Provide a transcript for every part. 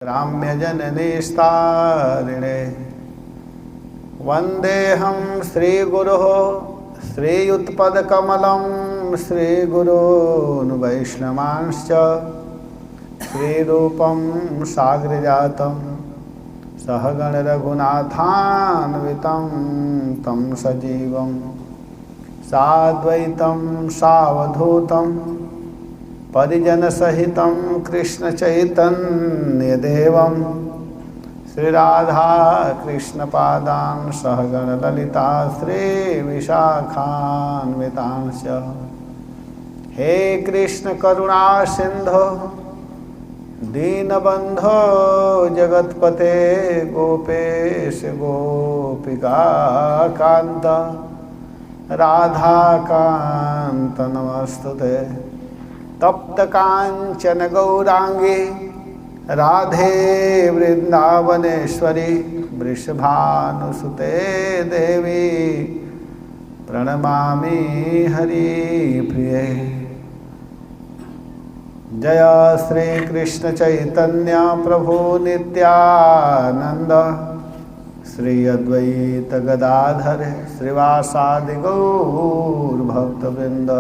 ग्राम्यजननीस्तारिणे वन्देऽहं श्रीगुरोः श्रीयुत्पदकमलं श्रीगुरून् वैष्णवांश्च श्रीरूपं साग्रजातं सहगण रघुनाथान्वितं तं सजीवं साद्वैतं सावधूतं परिजनसहितं कृष्णचैतन्यदेवं श्रीराधा कृष्णपादान् सहगण ललिता श्रीविशाखान्वितांश्च। हे कृष्ण करुणा सिंधो दीनबंधो जगत्पते गोपेश गोपिका कांत राधाकांत नमस्तुते। तप्त कांचन गौरांगी राधे वृंदावनेश्वरी वृषभानुसुते देवी प्रणमामि हरिप्रिये। जय श्री कृष्ण चैतन्य प्रभु नित्यानंद श्री अद्वैत गदाधर श्रीवासादि गौर भक्तवृंद।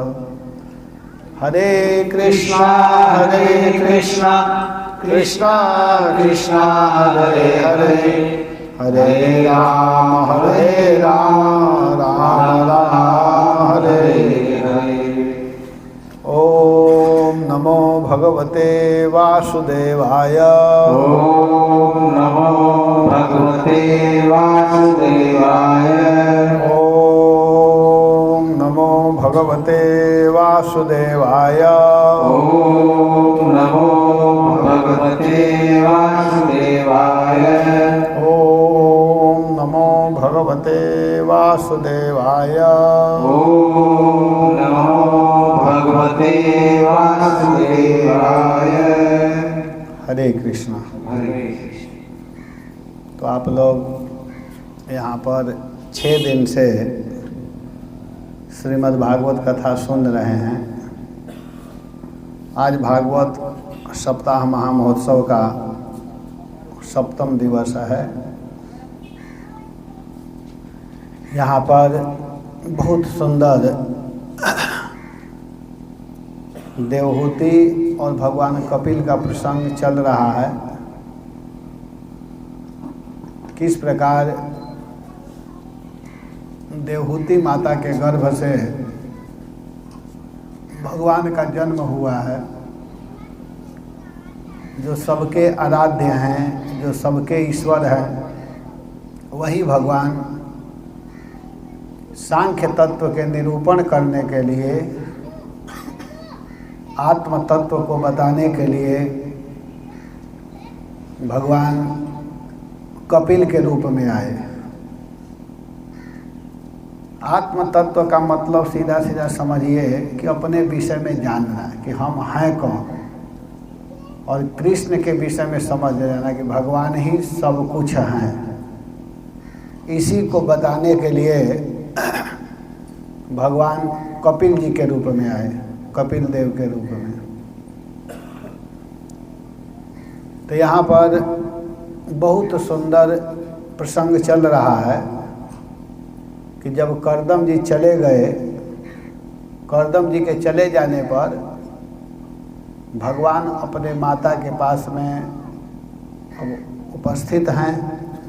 हरे कृष्णा कृष्णा कृष्णा हरे हरे हरे राम राम राम हरे हरे। ओम नमो भगवते वासुदेवाय। ओम नमो भगवते वासुदेवाय। ओम नमो भगवते वासुदेवाय। ओम नमो भगवते वासुदेवाय। ओम नमो भगवते वासुदेवाय। ओम नमो भगवते वासुदेवाय। हरे कृष्णा। हरे कृष्ण। तो आप लोग यहाँ पर 6 दिन से श्रीमद् भागवत कथा सुन रहे हैं। आज भागवत सप्ताह महामहोत्सव का 7वां दिवस है। यहाँ पर बहुत सुंदर देवहूति और भगवान कपिल का प्रसंग चल रहा है। किस प्रकार देवहूति माता के गर्भ से भगवान का जन्म हुआ है, जो सबके आराध्य हैं, जो सबके ईश्वर हैं, वही भगवान सांख्य तत्व के निरूपण करने के लिए, आत्म तत्व को बताने के लिए भगवान कपिल के रूप में आए। आत्म तत्व का मतलब सीधा सीधा समझिए कि अपने विषय में जानना कि हम हैं कौन, और कृष्ण के विषय में समझ लेना कि भगवान ही सब कुछ हैं। इसी को बताने के लिए भगवान कपिल जी के रूप में आए, कपिल देव के रूप में। तो यहाँ पर बहुत सुंदर प्रसंग चल रहा है कि जब करदम जी चले गए, करदम जी के चले जाने पर भगवान अपने माता के पास में उपस्थित हैं।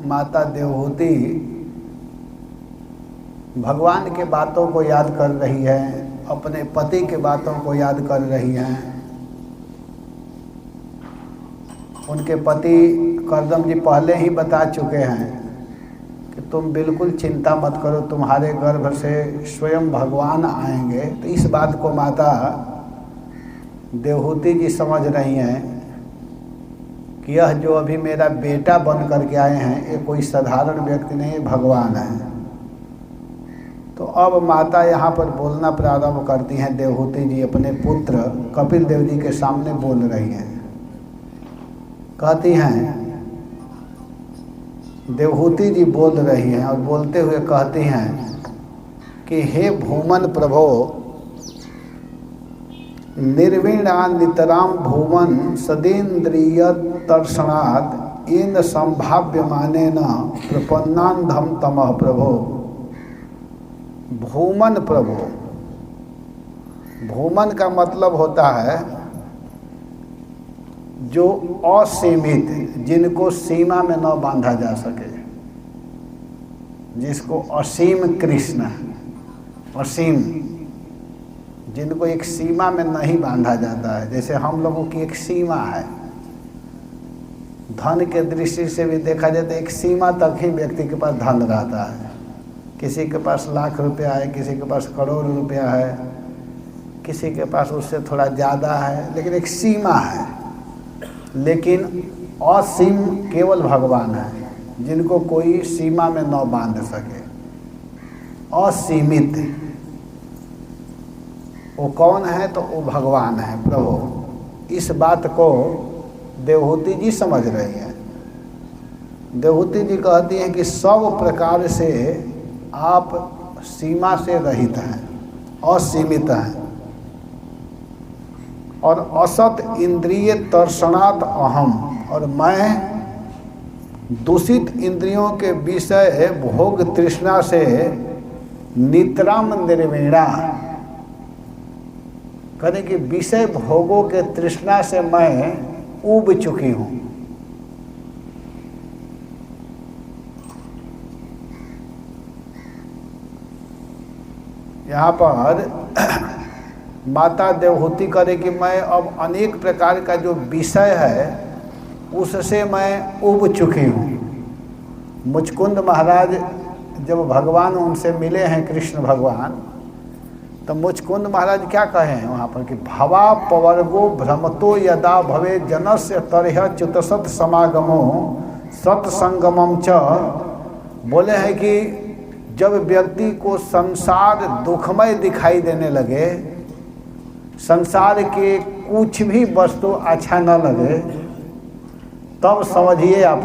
माता देवहूति भगवान के बातों को याद कर रही है, अपने पति के बातों को याद कर रही हैं। उनके पति करदम जी पहले ही बता चुके हैं कि तुम बिल्कुल चिंता मत करो, तुम्हारे गर्भ से स्वयं भगवान आएंगे। तो इस बात को माता देवहूति जी समझ रही हैं कि यह जो अभी मेरा बेटा बन करके आए हैं, ये कोई साधारण व्यक्ति नहीं, भगवान है। तो अब माता यहाँ पर बोलना प्रारंभ करती हैं। देवहूति जी अपने पुत्र कपिल देव जी के सामने बोल रही हैं। कहती हैं, देवहूति जी बोल रही हैं और बोलते हुए कहती हैं कि हे भूमन प्रभो, निर्वीणा नितराम भुवन सदेन्द्रिय तर्षणात् येन संभाव्यमानेन प्रपन्नान्धम तमः प्रभो। भूमन प्रभो, भूमन का मतलब होता है जो असीमित, जिनको सीमा में न बांधा जा सके, जिसको असीम कृष्ण, असीम, जिनको एक सीमा में नहीं बांधा जाता है। जैसे हम लोगों की एक सीमा है, धन के दृष्टि से भी देखा जाए तो एक सीमा तक ही व्यक्ति के पास धन रहता है। किसी के पास लाख रुपया है, किसी के पास करोड़ रुपया है, किसी के पास उससे थोड़ा ज़्यादा है, लेकिन एक सीमा है। लेकिन असीम केवल भगवान है, जिनको कोई सीमा में न बांध सके, असीमित। वो कौन है? तो वो भगवान है, प्रभु। इस बात को देवहूति जी समझ रही हैं। देवहूति जी कहती हैं कि सब प्रकार से आप सीमा से रहित हैं, असीमित हैं, और असत इंद्रिय तर्षणात् अहम, और मैं दूषित इंद्रियों के विषय भोग तृष्णा से नितराम निर्वीणा, कहने कि विषय भोगों के तृष्णा से मैं ऊब चुकी हूँ। यहाँ पर माता देवहूति करे कि मैं अब अनेक प्रकार का जो विषय है उससे मैं ऊब चुकी हूँ। मुचकुंद महाराज जब भगवान उनसे मिले हैं, कृष्ण भगवान, तो मुचकुंद महाराज क्या कहे हैं वहाँ पर कि भवा पवर्गो भ्रमतो यदा भवे जनस्य तरह च्युतसत समागमो सत्संगमम च। बोले हैं कि जब व्यक्ति को संसार दुखमय दिखाई देने लगे, संसार के कुछ भी वस्तु अच्छा न लगे, तब समझिए आप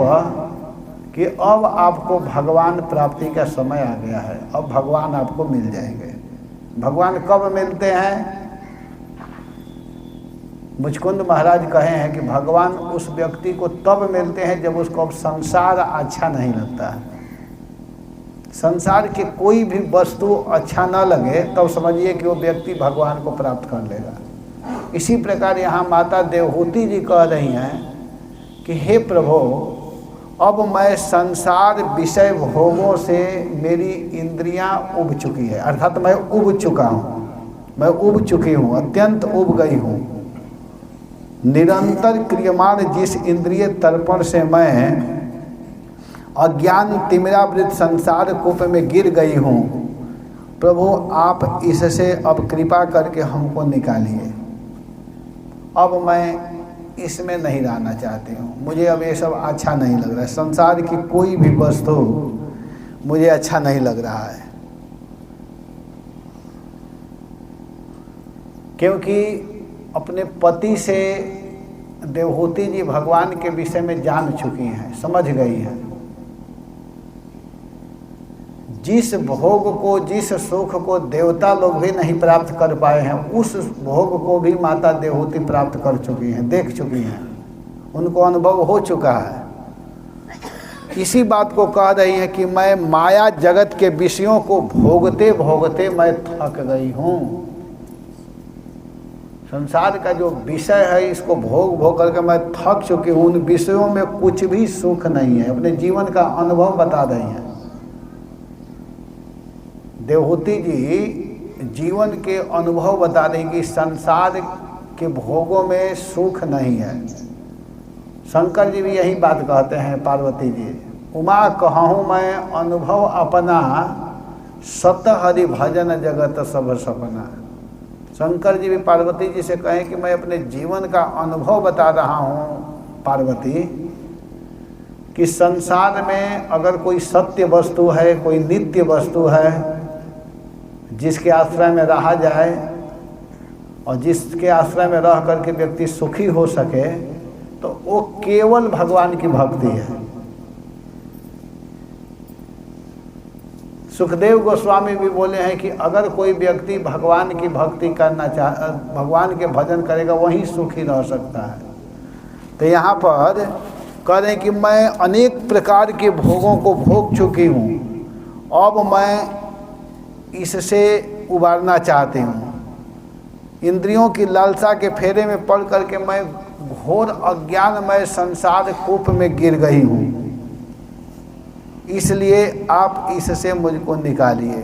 कि अब आपको भगवान प्राप्ति का समय आ गया है। अब भगवान आपको मिल जाएंगे। भगवान कब मिलते हैं? मुचकुंद महाराज कहे हैं कि भगवान उस व्यक्ति को तब मिलते हैं जब उसको अब संसार अच्छा नहीं लगता है। संसार के कोई भी वस्तु अच्छा न लगे तब समझिए कि वो व्यक्ति भगवान को प्राप्त कर लेगा। इसी प्रकार यहाँ माता देवहूति जी कह रही हैं कि हे प्रभु, अब मैं संसार विषय भोगों से मेरी इंद्रियां उब चुकी है, अर्थात मैं उब चुका हूँ, मैं उब चुकी हूँ, अत्यंत उब गई हूँ। निरंतर क्रियमान जिस इंद्रिय तर्पण से मैं अज्ञान तिमिरावृत संसार कूप में गिर गई हूँ, प्रभु आप इससे अब कृपा करके हमको निकालिए। अब मैं इसमें नहीं रहना चाहती हूँ, मुझे अब ये सब अच्छा नहीं लग रहा है, संसार की कोई भी वस्तु मुझे अच्छा नहीं लग रहा है। क्योंकि अपने पति से देवहूति जी भगवान के विषय में जान चुकी हैं, समझ गई हैं। जिस भोग को, जिस सुख को देवता लोग भी नहीं प्राप्त कर पाए हैं, उस भोग को भी माता देवहूति प्राप्त कर चुकी हैं, देख चुकी हैं, उनको अनुभव हो चुका है। इसी बात को कह रही हैं कि मैं माया जगत के विषयों को भोगते भोगते मैं थक गई हूँ। संसार का जो विषय है इसको भोग भोग करके मैं थक चुकी हूँ। उन विषयों में कुछ भी सुख नहीं है। अपने जीवन का अनुभव बता रही हैं देवहूति जी, जीवन के अनुभव बता रही कि संसार के भोगों में सुख नहीं है। शंकर जी भी यही बात कहते हैं, पार्वती जी, उमा कहूँ मैं अनुभव अपना, सत हरि भजन जगत सब सपना। शंकर जी भी पार्वती जी से कहें कि मैं अपने जीवन का अनुभव बता रहा हूँ पार्वती, कि संसार में अगर कोई सत्य वस्तु है, कोई नित्य वस्तु है, जिसके आश्रय में रहा जाए और जिसके आश्रय में रह करके व्यक्ति सुखी हो सके, तो वो केवल भगवान की भक्ति है। सुखदेव गोस्वामी भी बोले हैं कि अगर कोई व्यक्ति भगवान की भक्ति करना भगवान के भजन करेगा वही सुखी रह सकता है। तो यहाँ पर कह रहे हैं कि मैं अनेक प्रकार के भोगों को भोग चुकी हूँ, अब मैं इससे उबारना चाहती हूँ। इंद्रियों की लालसा के फेरे में पड़ करके मैं घोर अज्ञानमय संसार कूप में गिर गई हूँ, इसलिए आप इससे मुझको निकालिए।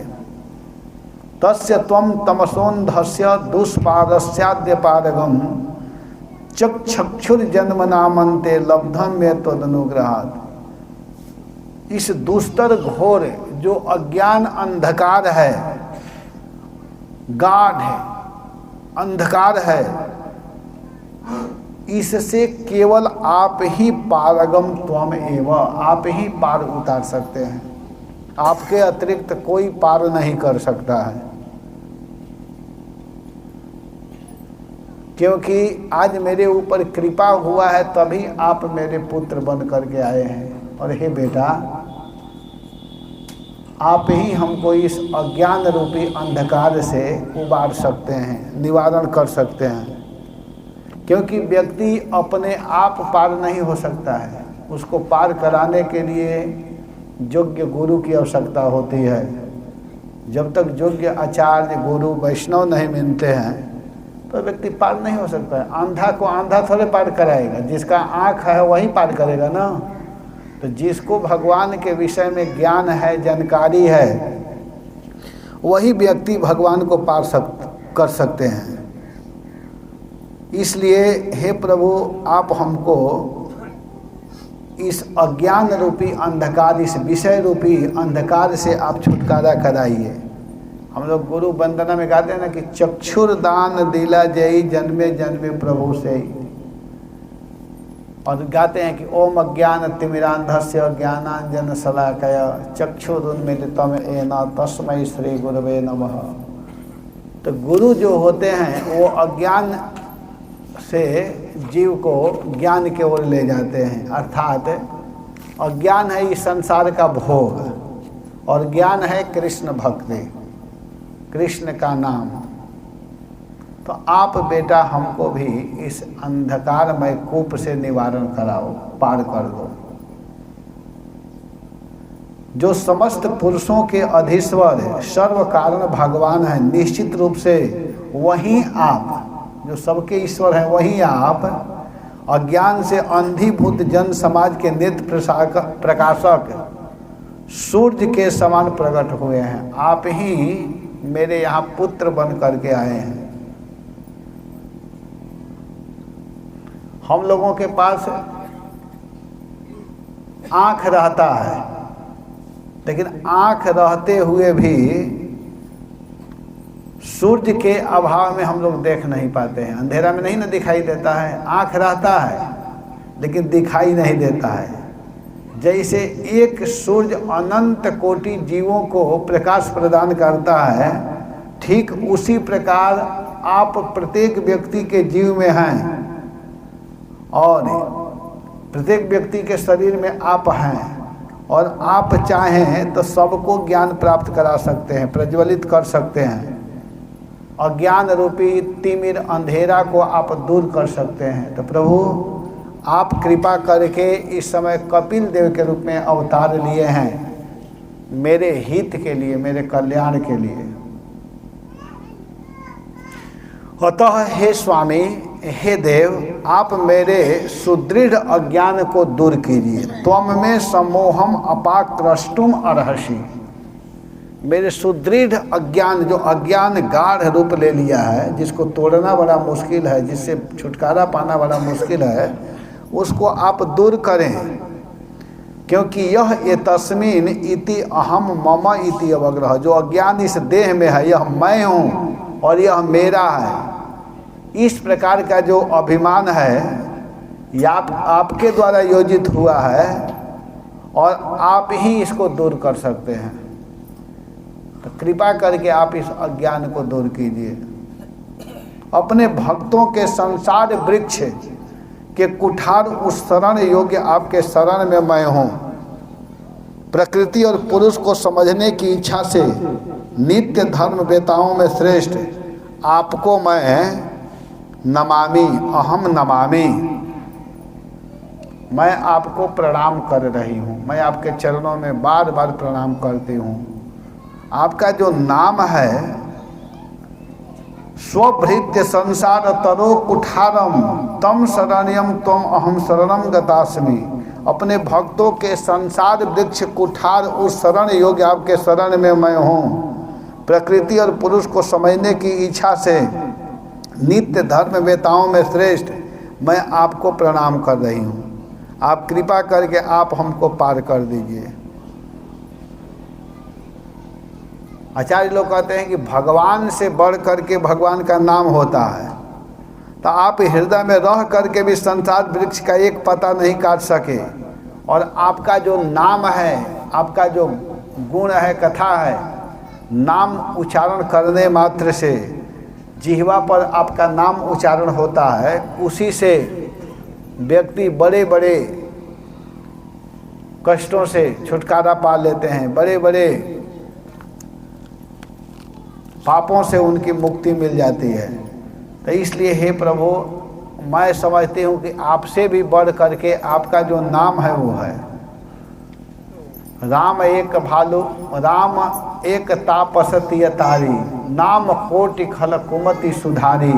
तस्य त्वं तमसोन्धस्य दुष्पारस्याद्य पारगम चक्षुर्जन्मनामन्ते लब्धम में तदनुग्रहात्। इस दुस्तर घोर जो अज्ञान अंधकार है, गाढ़ है, अंधकार है, इससे केवल आप ही पारगम त्वम एव, आप ही पार उतार सकते हैं। आपके अतिरिक्त कोई पार नहीं कर सकता है। क्योंकि आज मेरे ऊपर कृपा हुआ है तभी आप मेरे पुत्र बन करके आए हैं। और हे बेटा, आप ही हमको इस अज्ञान रूपी अंधकार से उबार सकते हैं, निवारण कर सकते हैं। क्योंकि व्यक्ति अपने आप पार नहीं हो सकता है, उसको पार कराने के लिए योग्य गुरु की आवश्यकता होती है। जब तक योग्य आचार्य गुरु वैष्णव नहीं मिलते हैं तो व्यक्ति पार नहीं हो सकता है। अंधा को अंधा थोड़े पार कराएगा, जिसका आँख है वही पार करेगा ना। तो जिसको भगवान के विषय में ज्ञान है, जानकारी है, वही व्यक्ति भगवान को पार कर सकते हैं। इसलिए हे प्रभु, आप हमको इस अज्ञान रूपी अंधकार, इस विषय रूपी अंधकार से आप छुटकारा कराइए। हम लोग गुरु वंदना में गाते हैं ना कि चक्षुर्दान दिला जय जन्मे जन्मे प्रभु से, और गाते हैं कि ओम अज्ञान तिमिरांधस्य ज्ञानांजन शलाकया चक्षुरुन्मीलितम येन तस्मै श्री गुरवे नमः। तो गुरु जो होते हैं वो अज्ञान से जीव को ज्ञान की ओर ले जाते हैं। अर्थात अज्ञान है इस संसार का भोग और ज्ञान है कृष्ण भक्ति, कृष्ण का नाम। तो आप बेटा हमको भी इस अंधकारमय कूप से निवारण कराओ, पार कर दो। जो समस्त पुरुषों के अधीश्वर सर्व कारण भगवान है, निश्चित रूप से वही आप, जो सबके ईश्वर हैं वही आप, अज्ञान से अंधीभूत जन समाज के नेत्र प्रकाशक सूर्य के समान प्रकट हुए हैं। आप ही मेरे यहाँ पुत्र बन करके आए हैं। हम लोगों के पास आँख रहता है, लेकिन आँख रहते हुए भी सूर्य के अभाव में हम लोग देख नहीं पाते हैं। अंधेरा में नहीं ना दिखाई देता है। आँख रहता है लेकिन दिखाई नहीं देता है। जैसे एक सूर्य अनंत कोटि जीवों को प्रकाश प्रदान करता है, ठीक उसी प्रकार आप प्रत्येक व्यक्ति के जीव में हैं और प्रत्येक व्यक्ति के शरीर में आप हैं। और आप चाहें तो सबको ज्ञान प्राप्त करा सकते हैं, प्रज्वलित कर सकते हैं। अज्ञान रूपी तिमिर अंधेरा को आप दूर कर सकते हैं। तो प्रभु आप कृपा करके इस समय कपिल देव के रूप में अवतार लिए हैं, मेरे हित के लिए, मेरे कल्याण के लिए। अतः हे स्वामी, हे देव, आप मेरे सुदृढ़ अज्ञान को दूर कीजिए। त्वम में सम्मोहम अपाक्रष्टुम अर्हसि। मेरे सुदृढ़ अज्ञान, जो अज्ञान गाढ़ रूप ले लिया है, जिसको तोड़ना बड़ा मुश्किल है, जिससे छुटकारा पाना बड़ा मुश्किल है, उसको आप दूर करें। क्योंकि यह ये तस्मीन इति अहम मम इति अवग्रह, जो अज्ञान इस देह में है, यह मैं हूँ और यह मेरा है, इस प्रकार का जो अभिमान है, यह आपके द्वारा योजित हुआ है और आप ही इसको दूर कर सकते हैं। तो कृपा करके आप इस अज्ञान को दूर कीजिए। अपने भक्तों के संसार वृक्ष के कुठार उस शरण योग्य आपके शरण में मैं हूँ। प्रकृति और पुरुष को समझने की इच्छा से नित्य धर्म वेताओं में श्रेष्ठ आपको मैं नमामि, अहम नमामि, मैं आपको प्रणाम कर रही हूँ, मैं आपके चरणों में बार बार प्रणाम करती हूँ। आपका जो नाम है स्वभृत्य संसार तरो कुठारम तम शरण्यम त्वम अहम शरणम गतास्मि, अपने भक्तों के संसार वृक्ष कुठार उस शरण योग्य आपके शरण में मैं हूँ। प्रकृति और पुरुष को समझने की इच्छा से नित्य धर्म वेताओं में श्रेष्ठ मैं आपको प्रणाम कर रही हूँ। आप कृपा करके आप हमको पार कर दीजिए। आचार्य लोग कहते हैं कि भगवान से बढ़ करके भगवान का नाम होता है, तो आप हृदय में रह करके भी संसार वृक्ष का एक पता नहीं काट सके, और आपका जो नाम है, आपका जो गुण है, कथा है, नाम उच्चारण करने मात्र से जिह्वा पर आपका नाम उच्चारण होता है, उसी से व्यक्ति बड़े बड़े कष्टों से छुटकारा पा लेते हैं, बड़े बड़े पापों से उनकी मुक्ति मिल जाती है। तो इसलिए हे प्रभु, मैं समझती हूँ कि आपसे भी बढ़ करके आपका जो नाम है वो है राम एक भालू, राम एक तापसतीय तारी, नाम कोटि खल कुमति सुधारी,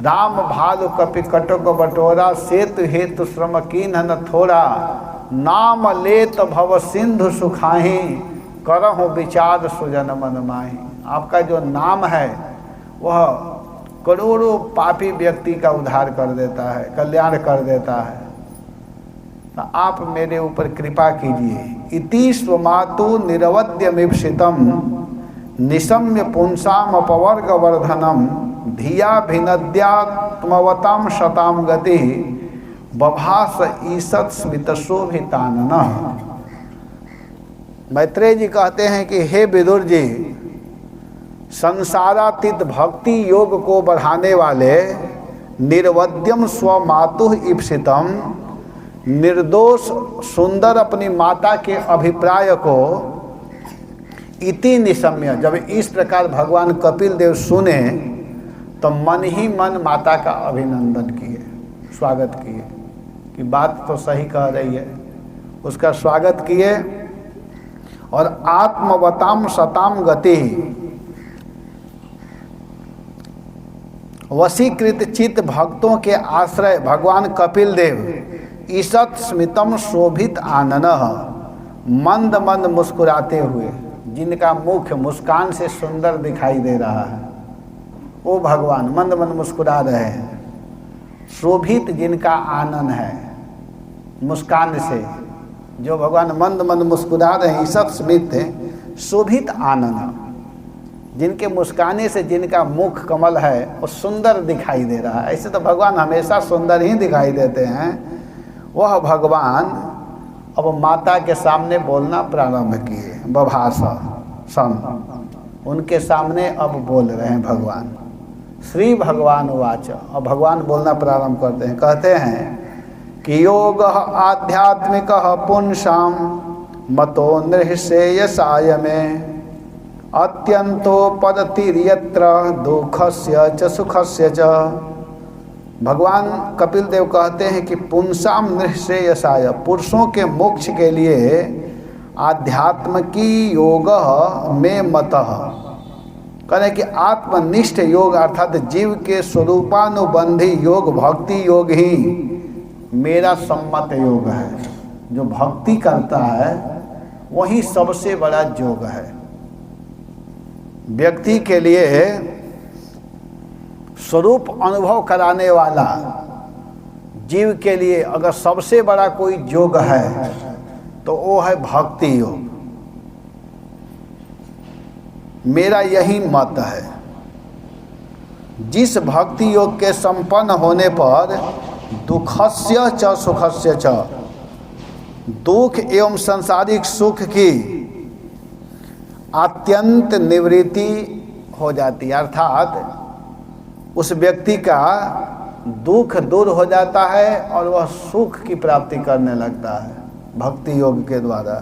राम भालु कपि कटक बटोरा, सेतु हेतु श्रम कीन न थोड़ा, नाम लेत भव सिंधु सुखाही, करहु विचार सुजन मन माही। आपका जो नाम है वह करोड़ों पापी व्यक्ति का उद्धार कर देता है, कल्याण कर देता है। तो आप मेरे ऊपर कृपा कीजिए। इति स्वमातु निरवद्यमीप्सितम निशम्य पुंसाम अपवर्ग वर्धनम, धिया भिनद्यात्मवताम शताम गति, बभास ईसत स्मितशोभिताननः। मैत्रेय जी कहते हैं कि हे विदुर जी, संसारातीत भक्ति योग को बढ़ाने वाले निर्वद्यम स्वमातु ईप्सितम, निर्दोष सुंदर अपनी माता के अभिप्राय को इति निशम्य, जब इस प्रकार भगवान कपिल देव सुने तो मन ही मन माता का अभिनंदन किए, स्वागत किए कि बात तो सही कह रही है, उसका स्वागत किए। और आत्मवताम शताम गति, वशीकृत चित्त भक्तों के आश्रय भगवान कपिल देव ईसत स्मितम शोभित आनन, मंद मंद मुस्कुराते हुए, जिनका मुख मुस्कान से सुंदर दिखाई दे रहा है, वो भगवान मंद मंद मुस्कुरा रहे हैं। शोभित जिनका आनन है मुस्कान से, जो भगवान मंद मंद मुस्कुरा रहे हैं, ईसत स्मित शोभित आनन, जिनके मुस्काने से जिनका मुख कमल है वो सुंदर दिखाई दे रहा है। ऐसे तो भगवान हमेशा सुंदर ही दिखाई देते हैं। वह भगवान अब माता के सामने बोलना प्रारंभ किए, बभास सन, उनके सामने अब बोल रहे हैं भगवान। श्री भगवान वाच, अब भगवान बोलना प्रारंभ करते हैं, कहते हैं कि योग आध्यात्मिक पुंसाम मतो नृश्रेयसाय में, अत्यंतो पदतिर्यत्र दुखस्य च सुखस्य च। भगवान कपिल देव कहते हैं कि पुंसाम नृश्रेयसाय, पुरुषों के मोक्ष के लिए आध्यात्म की योग में मतः, कहते कि आत्मनिष्ठ योग अर्थात जीव के स्वरूपानुबंधी योग, भक्ति योग ही मेरा सम्मत योग है। जो भक्ति करता है वही सबसे बड़ा योग है। व्यक्ति के लिए स्वरूप अनुभव कराने वाला जीव के लिए अगर सबसे बड़ा कोई योग है तो वो है भक्ति योग। मेरा यही मत है। जिस भक्ति योग के संपन्न होने पर दुखस्य च सुखस्य च, दुख एवं सांसारिक सुख की अत्यंत निवृत्ति हो जाती है, अर्थात उस व्यक्ति का दुख दूर हो जाता है और वह सुख की प्राप्ति करने लगता है भक्ति योग के द्वारा।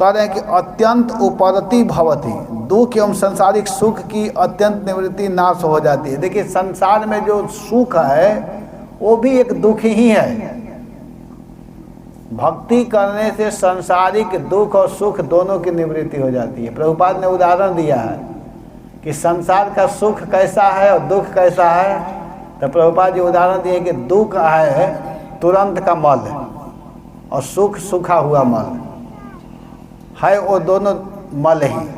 कह रहे हैं कि अत्यंत उपरति भवति, दुख एवं सांसारिक सुख की अत्यंत निवृत्ति नाश हो जाती है। देखिए संसार में जो सुख है वो भी एक दुख ही है। भक्ति करने से सांसारिक दुख और सुख दोनों की निवृत्ति हो जाती है। प्रभुपाद ने उदाहरण दिया है कि संसार का सुख कैसा है और दुख कैसा है। तो प्रभुपाद जी उदाहरण दिए कि दुख है तुरंत का मल और सुख सूखा हुआ मल है, वो दोनों मल ही।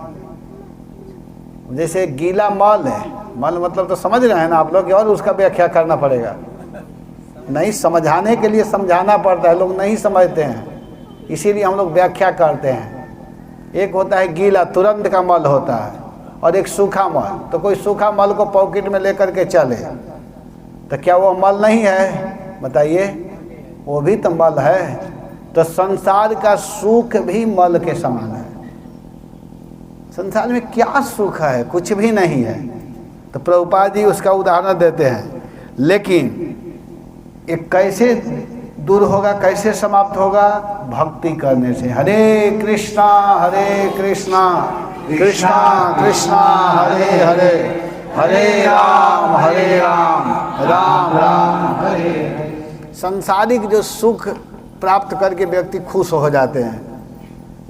जैसे गीला मल है, मल मतलब तो समझ रहे हैं ना आप लोग, और उसका व्याख्या करना पड़ेगा। नहीं समझाने के लिए समझाना पड़ता है, लोग नहीं समझते हैं, इसीलिए हम लोग व्याख्या करते हैं। एक होता है गीला तुरंत का मल होता है, और एक सूखा मल। तो कोई सूखा मल को पॉकेट में लेकर के चले तो क्या वो मल नहीं है? बताइए, वो भी तो मल है। तो संसार का सुख भी मल के समान है। संसार में क्या सुख है? कुछ भी नहीं है। तो प्रभुपाद जी उसका उदाहरण देते हैं। लेकिन ये कैसे दूर होगा, कैसे समाप्त होगा? भक्ति करने से। हरे कृष्णा कृष्णा कृष्णा हरे हरे, हरे राम राम राम हरे हरे। सांसारिक जो सुख प्राप्त करके व्यक्ति खुश हो जाते हैं,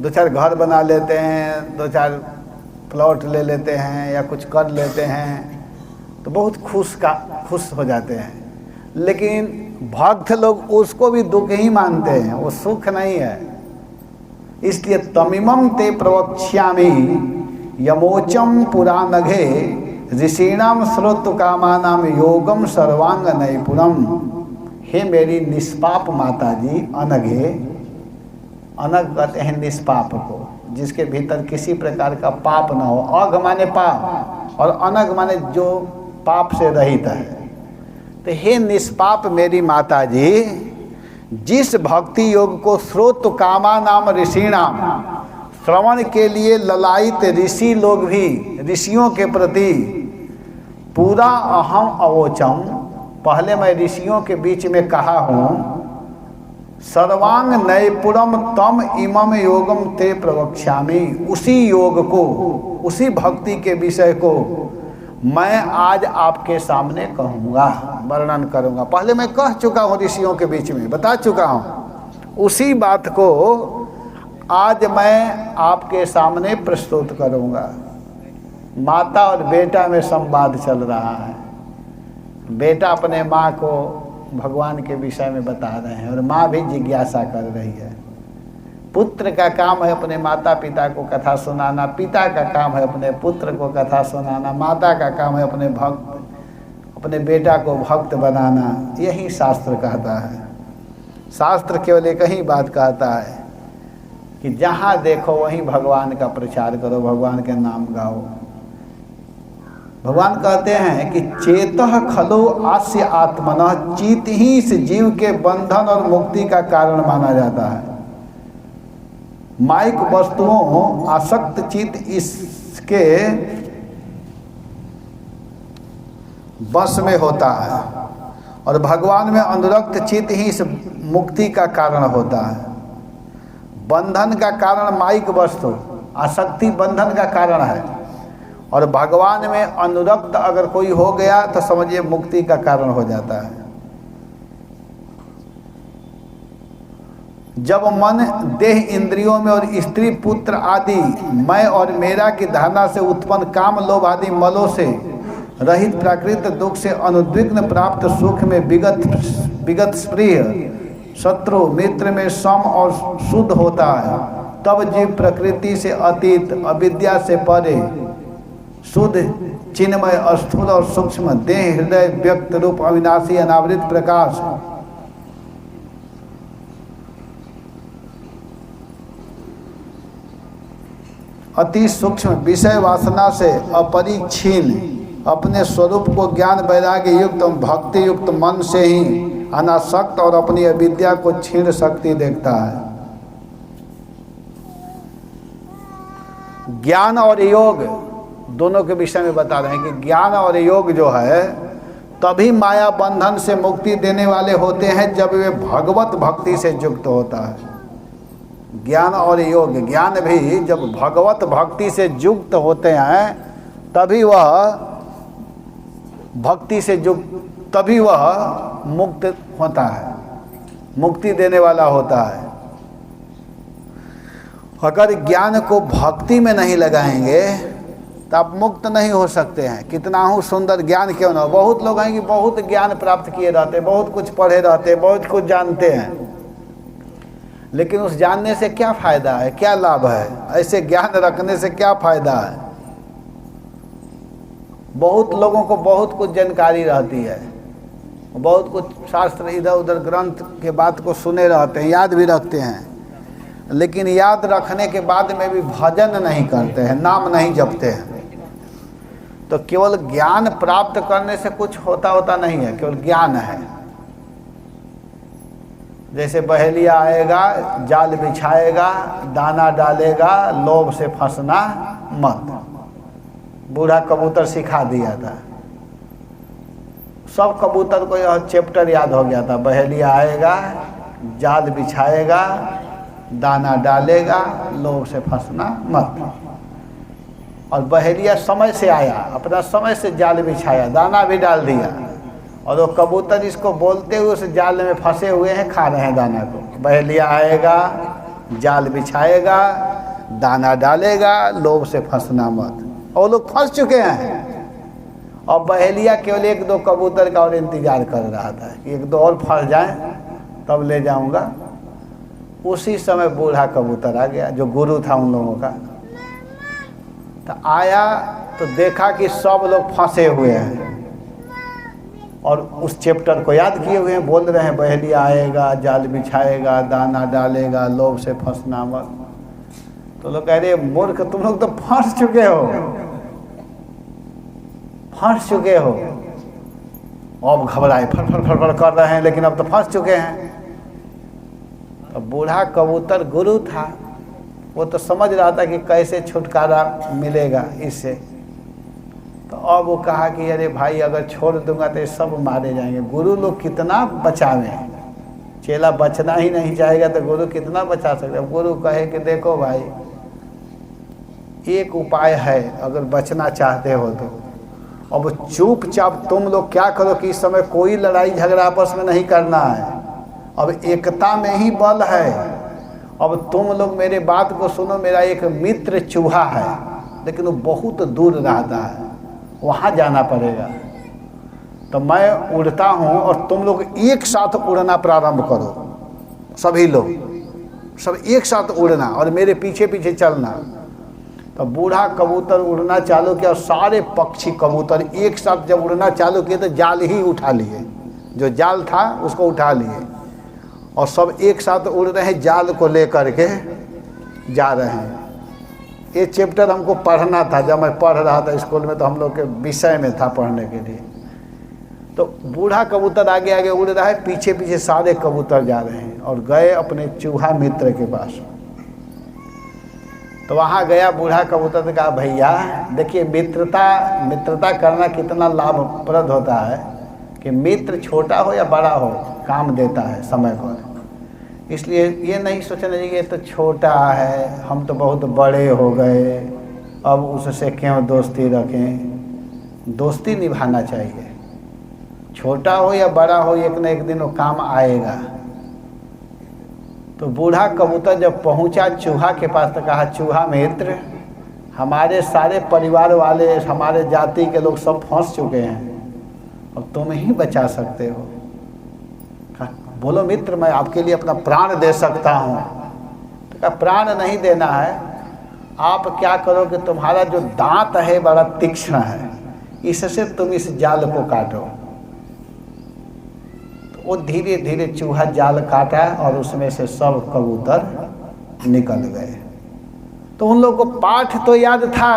दो चार घर बना लेते हैं, दो चार प्लॉट ले लेते हैं या कुछ कर लेते हैं, तो बहुत खुश हो जाते हैं। लेकिन भक्त लोग उसको भी दुख ही मानते हैं, वो सुख नहीं है। इसलिए तमिमं ते प्रवक्ष्यामि यमोचम पुरानघे ऋषीणाम श्रोत कामानाम योगम सर्वांग नैपुणम। हे मेरी निष्पाप माता जी, अनघे, अनग कहते हैं निष्पाप को, जिसके भीतर किसी प्रकार का पाप न हो। अघ माने पाप और अनग माने जो पाप से रहित है। तो हे निष्पाप मेरी माता जी, जिस भक्ति योग को श्रोत कामा नाम ऋषिणाम, श्रवण के लिए ललायित ऋषि लोग भी, ऋषियों के प्रति पूरा अहम अवोचम, पहले मैं ऋषियों के बीच में कहा हूँ, सर्वांग नैपुरम तम इमम योगम ते प्रवक्ष्यामि। उसी योग को, उसी भक्ति के विषय को मैं आज आपके सामने कहूँगा, वर्णन करूँगा। पहले मैं कह चुका हूँ, ऋषियों के बीच में बता चुका हूँ। उसी बात को आज मैं आपके सामने प्रस्तुत करूँगा। माता और बेटा में संवाद चल रहा है। बेटा अपने माँ को भगवान के विषय में बता रहे हैं और माँ भी जिज्ञासा कर रही है। पुत्र का काम है अपने माता पिता को कथा सुनाना, पिता का काम है अपने पुत्र को कथा सुनाना, माता का काम है अपने बेटा को भक्त बनाना। यही शास्त्र कहता है। शास्त्र केवल एक ही बात कहता है कि जहाँ देखो वहीं भगवान का प्रचार करो, भगवान के नाम गाओ। भगवान कहते हैं कि चेतः खलो आस्य आत्मनः, चित्त ही इस जीव के बंधन और मुक्ति का कारण माना जाता है। माइक वस्तुओं आसक्त चित्त इसके बस में होता है और भगवान में अनुरक्त चित्त ही इस मुक्ति का कारण होता है। बंधन का कारण माइक वस्तु, आसक्ति बंधन का कारण है, और भगवान में अनुरक्त अगर कोई हो गया तो समझिए मुक्ति का कारण हो जाता है। जब मन देह इंद्रियों में और स्त्री पुत्र आदि मैं और मेरा की धारणा से उत्पन्न काम लोभ आदि मलों से रहित प्राकृत दुख से अनुद्विग्न प्राप्त सुख में विगत स्प्रिय शत्रु मित्र में सम और शुद्ध होता है, तब जीव प्रकृति से अतीत अविद्या से परे शुद्ध चिन्मय स्थूल और सूक्ष्म देह हृदय व्यक्त रूप अविनाशी अनावृत प्रकाश अति सूक्ष्म विषय वासना से अपरिच्छिन्न अपने स्वरूप को ज्ञान वैराग्य युक्त भक्ति युक्त मन से ही अनासक्त और अपनी अविद्या को क्षीण शक्ति देखता है। ज्ञान और योग दोनों के विषय में बता रहे हैं कि ज्ञान और योग जो है तभी माया बंधन से मुक्ति देने वाले होते हैं जब वे भगवत भक्ति से युक्त होता है। ज्ञान और योग, ज्ञान भी जब भगवत भक्ति से युक्त होते हैं तभी वह भक्ति से युक्त, तभी वह मुक्त होता है, मुक्ति देने वाला होता है। अगर ज्ञान को भक्ति में नहीं लगाएंगे तो आप मुक्त नहीं हो सकते हैं, कितना हो सुंदर ज्ञान क्यों ना हो। बहुत लोग हैं कि बहुत ज्ञान प्राप्त किए रहते, बहुत कुछ पढ़े रहते, बहुत कुछ जानते हैं, लेकिन उस जानने से क्या फ़ायदा है, क्या लाभ है? ऐसे ज्ञान रखने से क्या फ़ायदा है? बहुत लोगों को बहुत कुछ जानकारी रहती है, बहुत कुछ शास्त्र इधर उधर ग्रंथ के बात को सुने रहते हैं, याद भी रखते हैं, लेकिन याद रखने के बाद में भी भजन नहीं करते हैं, नाम नहीं जपते हैं। तो केवल ज्ञान प्राप्त करने से कुछ होता नहीं है, केवल ज्ञान है। जैसे बहेलिया आएगा, जाल बिछाएगा, दाना डालेगा, लोभ से फंसना मत, बूढ़ा कबूतर सिखा दिया था। सब कबूतर को यह चैप्टर याद हो गया था। बहेलिया आएगा, जाल बिछाएगा, दाना डालेगा, लोभ से फंसना मत। और बहेलिया समय से आया, अपना समय से जाल बिछाया, दाना भी डाल दिया, और वो कबूतर इसको बोलते हुए उस जाल में फंसे हुए हैं, खा रहे हैं दाना को। बहेलिया आएगा, जाल बिछाएगा, दाना डालेगा, लोभ से फंसना मत। और लोग फंस चुके हैं। और बहेलिया केवल एक दो कबूतर का और इंतजार कर रहा था कि एक दो और फंस जाएं तब ले जाऊंगा। उसी समय बूढ़ा कबूतर आ गया जो गुरु था उन लोगों का। तो आया तो देखा कि सब लोग फंसे हुए हैं और उस चैप्टर को याद किए हुए हैं, बोल रहे हैं बहेलिया आएगा, जाल बिछाएगा, दाना डालेगा, लोभ से फंसना मत। तो लोग कह रहे मूर्ख, तुम लोग तो फंस चुके हो, फंस चुके हो। अब घबराए, फड़ कर रहे हैं, लेकिन अब तो फंस चुके हैं। तो बूढ़ा कबूतर गुरु था, वो तो समझ रहा था कि कैसे छुटकारा मिलेगा इससे। तो अब वो कहा कि अरे भाई, अगर छोड़ दूंगा तो ये सब मारे जाएंगे। गुरु लोग कितना बचावें, चेला बचना ही नहीं चाहेगा तो गुरु कितना बचा सकते हैं। गुरु कहे कि देखो भाई, एक उपाय है अगर बचना चाहते हो तो। अब चुपचाप तुम लोग क्या करो कि इस समय कोई लड़ाई झगड़ा आपस में नहीं करना है, अब एकता में ही बल है। अब तुम लोग मेरे बात को सुनो, मेरा एक मित्र चूहा है, लेकिन वो बहुत दूर रहता है, वहाँ जाना पड़ेगा। तो मैं उड़ता हूँ और तुम लोग एक साथ उड़ना प्रारंभ करो, सभी लोग सब एक साथ उड़ना और मेरे पीछे पीछे चलना। तो बूढ़ा कबूतर उड़ना चालू किया और सारे पक्षी कबूतर एक साथ जब उड़ना चालू किए तो जाल ही उठा लिए, जो जाल था उसको उठा लिए और सब एक साथ उड़ रहे हैं, जाल को लेकर के जा रहे हैं। ये चैप्टर हमको पढ़ना था, जब मैं पढ़ रहा था स्कूल में तो हम लोग के विषय में था पढ़ने के लिए। तो बूढ़ा कबूतर आगे आगे उड़ रहा है, पीछे पीछे सारे कबूतर जा रहे हैं और गए अपने चूहा मित्र के पास। तो वहाँ गया बूढ़ा कबूतर ने कहा, भैया देखिए, मित्रता करना कितना लाभप्रद होता है कि मित्र छोटा हो या बड़ा हो काम देता है समय पर। इसलिए ये नहीं सोचना चाहिए कि ये तो छोटा है, हम तो बहुत बड़े हो गए, अब उससे क्यों दोस्ती रखें। दोस्ती निभाना चाहिए, छोटा हो या बड़ा हो, एक न एक दिन वो काम आएगा। तो बूढ़ा कबूतर जब पहुंचा चूहा के पास तो कहा, चूहा मित्र, हमारे सारे परिवार वाले, हमारे जाति के लोग सब फंस चुके हैं, अब तुम ही बचा सकते हो। कहा, बोलो मित्र, मैं आपके लिए अपना प्राण दे सकता हूँ। तो कहा, प्राण नहीं देना है, आप क्या करो कि तुम्हारा जो दांत है बड़ा तीक्ष्ण है, इससे तुम इस जाल को काटो। वो धीरे धीरे चूहा जाल काटा और उसमें से सब कबूतर निकल गए। तो उन लोगों को पाठ तो याद था,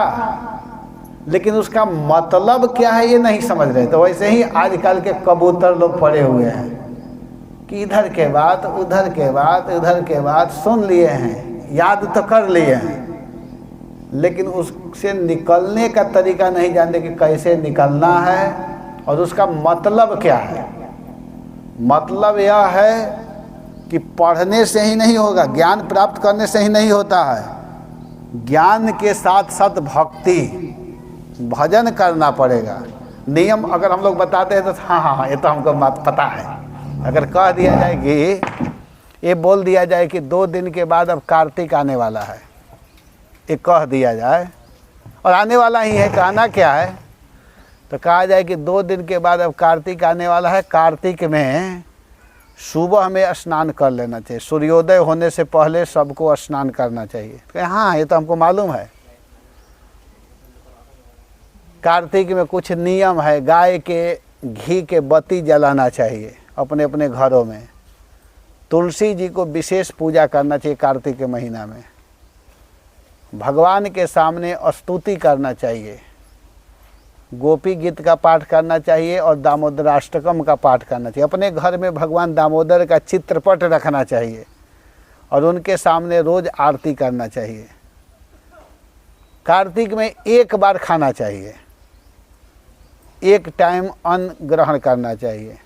लेकिन उसका मतलब क्या है ये नहीं समझ रहे। तो वैसे ही आजकल के कबूतर लोग पड़े हुए हैं कि इधर के बात उधर के बात उधर के बात सुन लिए हैं, याद तो कर लिए हैं, लेकिन उससे निकलने का तरीका नहीं जानते कि कैसे निकलना है और उसका मतलब क्या है। मतलब यह है कि पढ़ने से ही नहीं होगा, ज्ञान प्राप्त करने से ही नहीं होता है। ज्ञान के साथ साथ भक्ति, भजन करना पड़ेगा। नियम अगर हम लोग बताते हैं तो हाँ हाँ हाँ ये तो हमको बात पता है। अगर कह दिया जाए कि ये बोल दिया जाए कि 2 दिन के बाद अब कार्तिक आने वाला है, ये कह दिया जाए और आने वाला ही है, कहना क्या है तो कहा जाए कि 2 दिन के बाद अब कार्तिक आने वाला है, कार्तिक में सुबह में स्नान कर लेना चाहिए, सूर्योदय होने से पहले सबको स्नान करना चाहिए। तो हाँ ये तो हमको मालूम है। कार्तिक में कुछ नियम है, गाय के घी के बत्ती जलाना चाहिए अपने अपने घरों में, तुलसी जी को विशेष पूजा करना चाहिए कार्तिक के महीना में, भगवान के सामने स्तुति करना चाहिए, गोपी गीत का पाठ करना चाहिए और दामोदराष्टकम का पाठ करना चाहिए। अपने घर में भगवान दामोदर का चित्रपट रखना चाहिए और उनके सामने रोज आरती करना चाहिए। कार्तिक में 1 बार खाना चाहिए, 1 टाइम अन्न ग्रहण करना चाहिए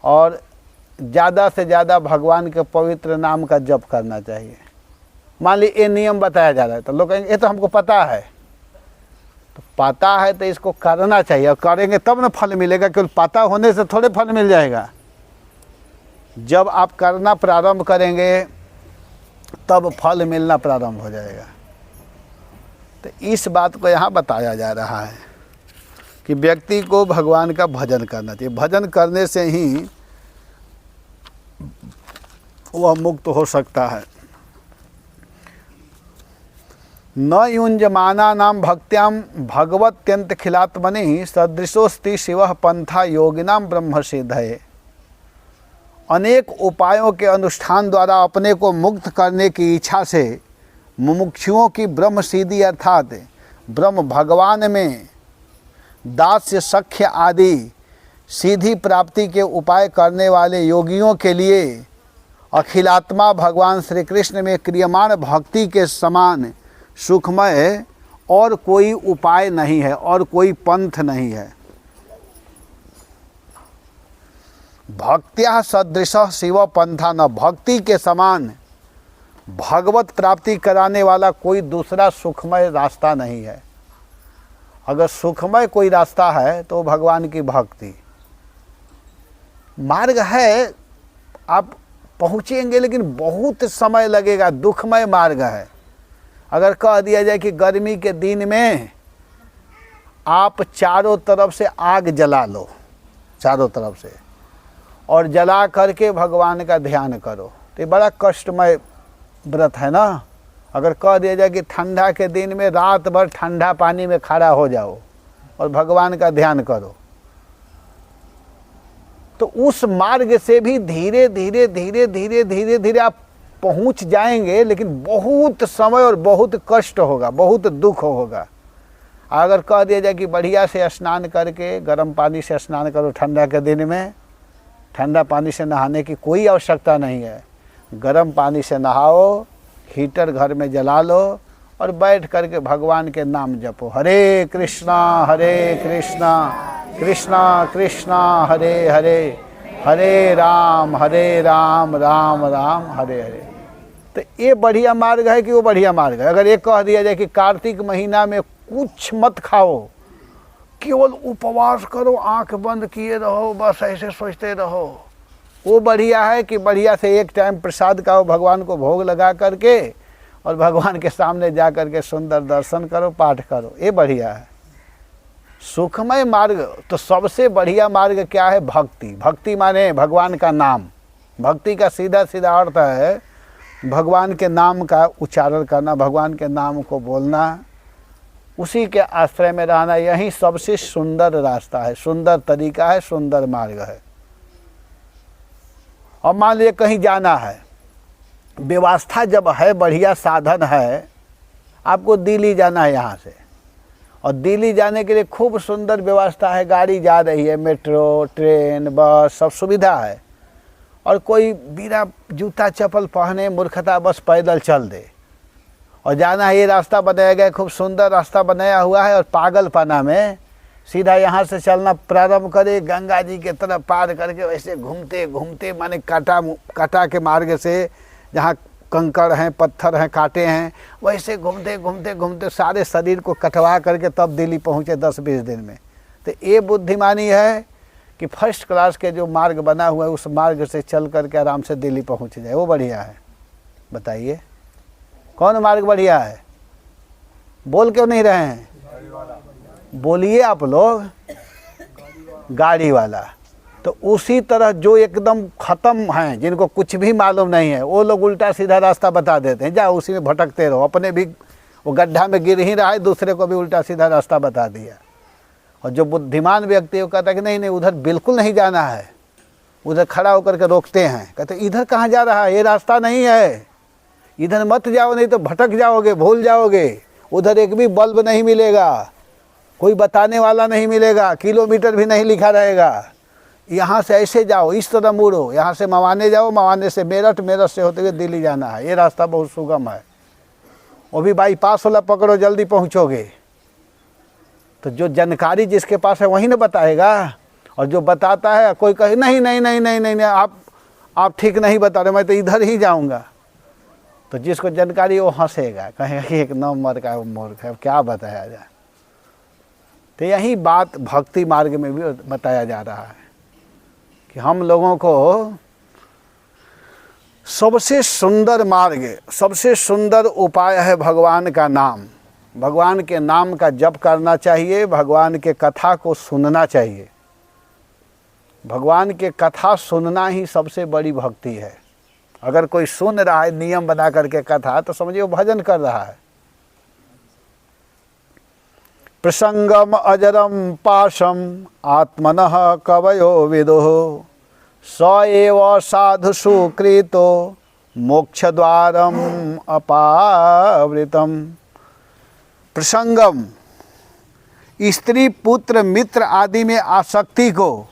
और ज़्यादा से ज़्यादा भगवान के पवित्र नाम का जप करना चाहिए। मान ली ये नियम बताया जा रहा है तो लोग कहेंगे ये तो हमको पता है। तो पता है तो इसको करना चाहिए और करेंगे तब ना फल मिलेगा, केवल पता होने से थोड़े फल मिल जाएगा। जब आप करना प्रारंभ करेंगे तब फल मिलना प्रारंभ हो जाएगा। तो इस बात को यहाँ बताया जा रहा है कि व्यक्ति को भगवान का भजन करना चाहिए। भजन करने से ही वह मुक्त हो सकता है। न युञ्जमाना नाम भक्त्याम भगवत्यंत खिलात्मनि सदृशोस्ति शिवः पंथा योगिनाम ब्रह्म सिद्धये। अनेक उपायों के अनुष्ठान द्वारा अपने को मुक्त करने की इच्छा से मुमुक्षुओं की ब्रह्म सिद्धि अर्थात ब्रह्म भगवान में दास्य सख्य आदि सीधी प्राप्ति के उपाय करने वाले योगियों के लिए अखिलात्मा भगवान श्री कृष्ण में क्रियमाण भक्ति के समान सुखमय और कोई उपाय नहीं है और कोई पंथ नहीं है। भक्त्या सदृश शिव पंथा, न भक्ति के समान भगवत प्राप्ति कराने वाला कोई दूसरा सुखमय रास्ता नहीं है। अगर सुखमय कोई रास्ता है तो भगवान की भक्ति मार्ग है, आप पहुँचेंगे लेकिन बहुत समय लगेगा, दुखमय मार्ग है। अगर कह दिया जाए कि गर्मी के दिन में आप चारों तरफ से आग जला लो, चारों तरफ से, और जला करके भगवान का ध्यान करो, तो ये बड़ा कष्टमय व्रत है ना। अगर कह दिया जाए कि ठंडा के दिन में रात भर ठंडा पानी में खड़ा हो जाओ और भगवान का ध्यान करो, तो उस मार्ग से भी धीरे धीरे धीरे धीरे धीरे धीरे आप पहुंच जाएंगे, लेकिन बहुत समय और बहुत कष्ट होगा, बहुत दुख होगा। अगर कह दिया जाए कि बढ़िया से स्नान करके गर्म पानी से स्नान करो ठंडा के दिन में, ठंडा पानी से नहाने की कोई आवश्यकता नहीं है, गर्म पानी से नहाओ, हीटर घर में जला लो और बैठ करके भगवान के नाम जपो, हरे कृष्णा कृष्णा कृष्णा हरे हरे, हरे राम राम राम हरे हरे। तो ये बढ़िया मार्ग है कि वो बढ़िया मार्ग है। अगर ये कह दिया जाए कि कार्तिक महीना में कुछ मत खाओ, केवल उपवास करो, आंख बंद किए रहो, बस ऐसे सोचते रहो, वो बढ़िया है कि बढ़िया से 1 टाइम प्रसाद खाओ, भगवान को भोग लगा करके और भगवान के सामने जा करके सुंदर दर्शन करो, पाठ करो, ये बढ़िया है। सुखमय मार्ग तो सबसे बढ़िया मार्ग क्या है? भक्ति। भक्ति माने भगवान का नाम। भक्ति का सीधा सीधा अर्थ है भगवान के नाम का उच्चारण करना, भगवान के नाम को बोलना, उसी के आश्रय में रहना, यही सबसे सुंदर रास्ता है, सुंदर तरीका है, सुंदर मार्ग है। और मान लीजिए कहीं जाना है, व्यवस्था जब है, बढ़िया साधन है, आपको दिल्ली जाना है यहाँ से, और दिल्ली जाने के लिए खूब सुंदर व्यवस्था है, गाड़ी जा रही है, मेट्रो, ट्रेन, बस, सब सुविधा है, और कोई बिना जूता चप्पल पहने मूर्खता बस पैदल चल दे और जाना है, ये रास्ता बनाया गया, खूब सुंदर रास्ता बनाया हुआ है, और पागलपना में सीधा यहाँ से चलना प्रारंभ करे, गंगा जी के तरफ पार करके वैसे घूमते घूमते, माने काटा के मार्ग से, जहाँ कंकड़ हैं, पत्थर हैं, कांटे हैं, वैसे घूमते घूमते घूमते सारे शरीर को कटवा करके तब दिल्ली पहुँचे 10-20 दिन में। तो ये बुद्धिमानी है कि फर्स्ट क्लास के जो मार्ग बना हुआ है उस मार्ग से चल करके आराम से दिल्ली पहुँच जाए, वो बढ़िया है। बताइए कौन मार्ग बढ़िया है? बोल क्यों नहीं रहे हैं? बोलिए आप लोग। गाड़ी वाला। तो उसी तरह जो एकदम ख़त्म हैं, जिनको कुछ भी मालूम नहीं है, वो लोग उल्टा सीधा रास्ता बता देते हैं, जाओ उसी में भटकते रहो। अपने भी वो गड्ढा में गिर ही रहा है, दूसरे को भी उल्टा सीधा रास्ता बता दिया। और जो बुद्धिमान व्यक्ति है वो कहता है कि नहीं नहीं उधर बिल्कुल नहीं जाना है, उधर खड़ा होकर के रोकते हैं, कहते इधर कहाँ जा रहा है, ये रास्ता नहीं है, इधर मत जाओ नहीं तो भटक जाओगे, भूल जाओगे, उधर एक भी बल्ब नहीं मिलेगा, कोई बताने वाला नहीं मिलेगा, किलोमीटर भी नहीं लिखा रहेगा, यहाँ से ऐसे जाओ, इस तरह मुड़ो, यहाँ से मवाने जाओ, मवाने से मेरठ, मेरठ से होते हुए दिल्ली जाना है, ये रास्ता बहुत सुगम है, वो भी बाईपास वाला पकड़ो जल्दी पहुँचोगे। तो जो जानकारी जिसके पास है वही ना बताएगा। और जो बताता है कोई कहे नहीं नहीं नहीं नहीं नहीं, नहीं आप ठीक नहीं बता रहे, मैं तो इधर ही जाऊँगा, तो जिसको जानकारी वो हंसेगा, कहेगा कि एक नंबर का मूर्ख है, अब क्या बताया जाए। तो यही बात भक्ति मार्ग में भी बताया जा रहा है कि हम लोगों को सबसे सुंदर मार्ग, सबसे सुंदर उपाय है भगवान का नाम। भगवान के नाम का जप करना चाहिए, भगवान के कथा को सुनना चाहिए। भगवान के कथा सुनना ही सबसे बड़ी भक्ति है। अगर कोई सुन रहा है नियम बना करके कथा, तो समझिए वो भजन कर रहा है। प्रसंगम अजरम पाशम आत्मनः कवयो विदुः स एव साधु सुकृतो मोक्ष द्वारम अपावृतम। प्रसंगम, स्त्री पुत्र मित्र आदि में आसक्ति को,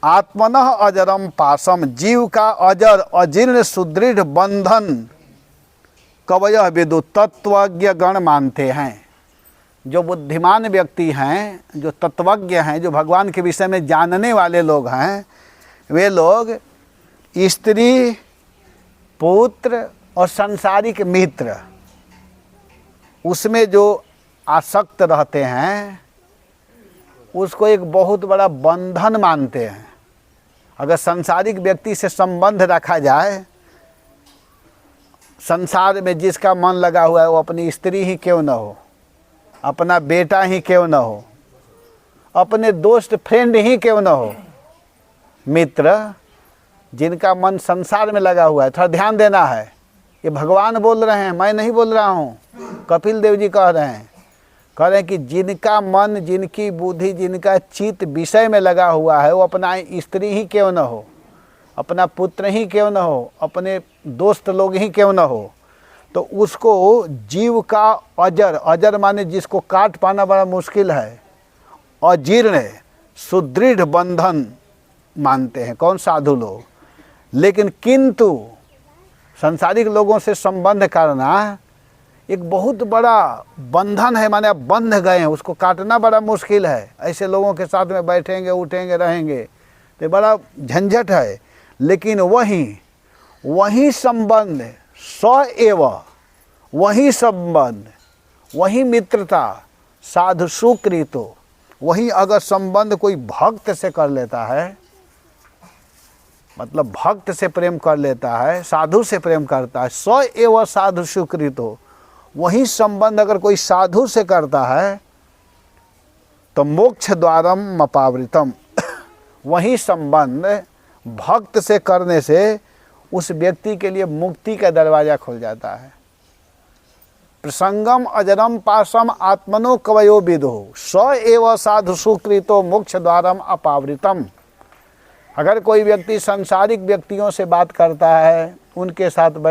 आत्मनः अजरम पाशम, जीव का अजर अजीर्ण सुदृढ़ बंधन, कवयः विदु, तत्वज्ञ गण मानते हैं। जो बुद्धिमान व्यक्ति हैं, जो तत्वज्ञ हैं, जो भगवान के विषय में जानने वाले लोग हैं, वे लोग स्त्री पुत्र और सांसारिक मित्र, उसमें जो आसक्त रहते हैं उसको एक बहुत बड़ा बंधन मानते हैं। अगर सांसारिक व्यक्ति से संबंध रखा जाए, संसार में जिसका मन लगा हुआ है, वो अपनी स्त्री ही क्यों न हो, अपना बेटा ही क्यों न हो, अपने दोस्त फ्रेंड ही क्यों न हो, मित्र जिनका मन संसार में लगा हुआ है, थोड़ा ध्यान देना है। ये भगवान बोल रहे हैं, मैं नहीं बोल रहा हूँ। कपिल देव जी कह रहे हैं कि जिनका मन, जिनकी बुद्धि, जिनका चित्त विषय में लगा हुआ है, वो अपना स्त्री ही क्यों न हो, अपना पुत्र ही क्यों न हो, अपने दोस्त लोग ही क्यों न हो, तो उसको जीव का अजर, अजर माने जिसको काट पाना बड़ा मुश्किल है, अजीर्ण सुदृढ़ बंधन मानते हैं। कौन? साधु लोग। लेकिन किंतु सांसारिक लोगों से संबंध करना एक बहुत बड़ा बंधन है, माने आप बंध गए हैं, उसको काटना बड़ा मुश्किल है। ऐसे लोगों के साथ में बैठेंगे, उठेंगे, रहेंगे तो बड़ा झंझट है। लेकिन वही संबंध, सएव वही संबंध, वही मित्रता, साधु सुकृतो, वही अगर संबंध कोई भक्त से कर लेता है, मतलब भक्त से प्रेम कर लेता है, साधु से प्रेम करता है, सएव साधु सुकृतो, वही संबंध अगर कोई साधु से करता है तो मोक्ष द्वारम अपावृतम, वही संबंध भक्त से करने से उस व्यक्ति के लिए मुक्ति का दरवाजा खुल जाता है। प्रसंगम अजरम पाशम आत्मनो कवयो विदु स एव साधु सुकृतो मोक्ष द्वारम अपावृतम। अगर कोई व्यक्ति सांसारिक व्यक्तियों से बात करता है, उनके साथ